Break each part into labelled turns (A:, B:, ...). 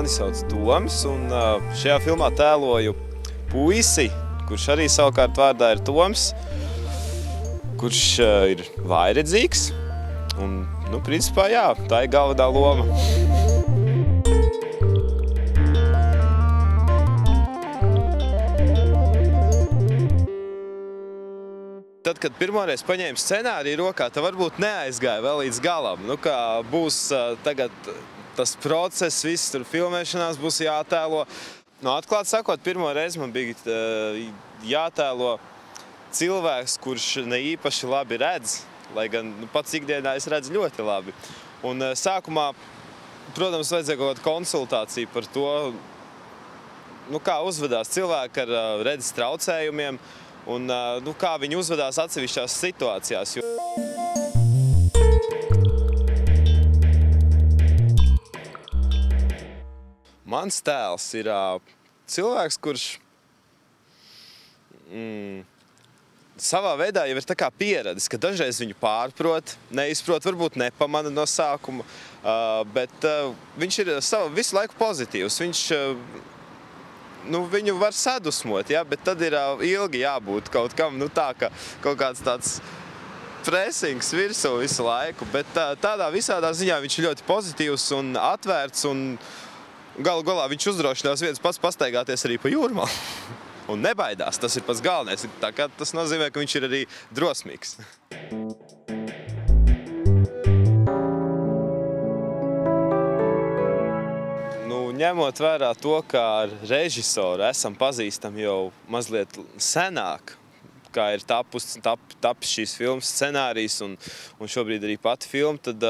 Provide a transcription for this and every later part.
A: Mani sauc Toms, un šajā filmā tēloju puisi, kurš arī savukārt vārdā ir Toms, kurš ir vājredzīgs. Un, principā, jā, tā ir galvenā loma. Tad, kad pirmoreiz paņēmu scenāriju rokā, tad varbūt neaizgāja vēl līdz galam. Kā būs tagad tas process, viss tur filmēšanās būs jātēlo. Atklāti sakot, pirmo reizi man bija jātēlo cilvēks, kurš ne īpaši labi redz, lai gan pats ikdienā es redzu ļoti labi. Un sākumā, protams, vajadzēja kaut kādu konsultāciju par to, kā uzvedās cilvēki ar redzes traucējumiem, un kā viņi uzvedās atsevišķās situācijās. Mans tēls ir cilvēks, kurš savā veidā jau ir tā kā pieradis, ka dažreiz viņu pārprot, neizprot, varbūt nepamana no sākuma, bet viņš ir visu laiku pozitīvs. Viņš viņu var sadusmot, ja, bet tad ir ilgi jābūt kaut kam, tā ka kaut kāds tāds presings virsū visu laiku, bet tādā visādā ziņā viņš ir ļoti pozitīvs un atvērts, un galu galā viņš uzdrošinās viens pats pastaigāties arī pa Jūrmalu. Un nebaidās, tas ir pats galvenais, tā kā tas nozīmē, ka viņš ir arī drosmīgs. Ņemot vērā to, ka ar režisoru esam pazīstami jau mazliet senāk, kā ir tapis šīs filmas scenārijs un šobrīd arī pati filma, tad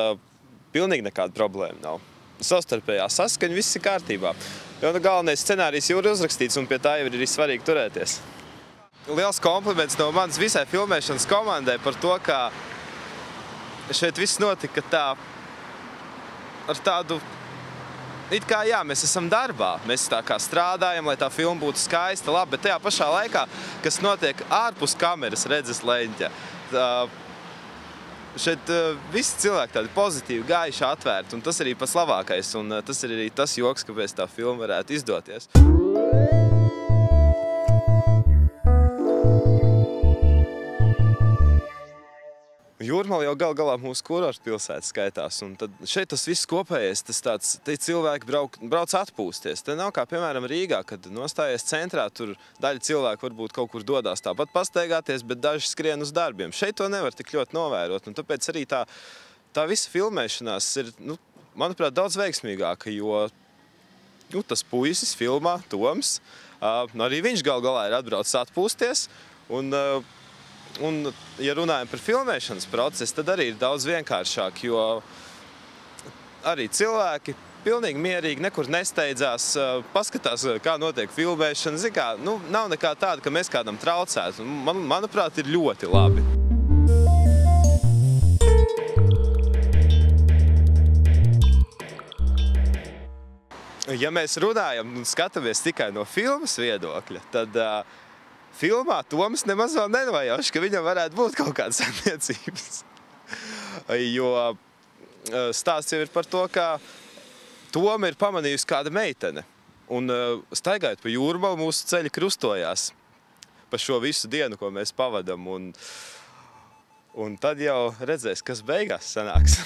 A: pilnīgi nekāda problēma nav. Savstarpējā saskaņa, viss ir kārtībā. Jo galvenais scenārijs jau ir uzrakstīts, un pie tā jau ir arī svarīgi turēties. Liels kompliments no manas visai filmēšanas komandai par to, ka šeit viss notika tā ar tādu it kā jā, mēs esam darbā, mēs tā kā strādājam, lai tā filma būtu skaista, labi, bet tajā pašā laikā, kas notiek ārpus kameras redzes leņķa, šeit visi cilvēki tādi pozitīvi, gaiši, atvērti, un tas arī pats labākais, un tas ir arī tas joks, kāpēc tā filma varētu izdoties. Jūrmala jau gal galā mūsu kurortpilsēta skaitās, un tad šeit tas viss kopējais, te cilvēki brauc atpūsties. Te nav kā, piemēram, Rīgā, kad nostājies centrā, tur daļa cilvēku varbūt kaut kur dodās tāpat pastaigāties, bet daži skrien uz darbiem. Šeit to nevar tik ļoti novērot, un tāpēc arī tā visa filmēšanās ir, manuprāt, daudz veiksmīgāka, jo tas puisis filmā, Toms, arī viņš gal galā ir atbraucis atpūsties, un, ja runājam par filmēšanas procesu, tad arī ir daudz vienkāršāk, jo arī cilvēki pilnīgi mierīgi, nekur nesteidzās, paskatās, kā notiek filmēšana. Zin kā, nav nekā tāda, ka mēs kādam traucētu. Manuprāt, ir ļoti labi. Ja mēs runājam un skatāmies tikai no filmas viedokļa, tad filmā Toms nemaz vēl nenojauš, ka viņam varētu būt kaut kādas attiecības. Jo stāsts jau ir par to, ka Toma ir pamanījusi kāda meitene. Un staigājot pa Jūrmalu, mūsu ceļi krustojās pa šo visu dienu, ko mēs pavadam. Un tad jau redzēs, kas beigās sanāks.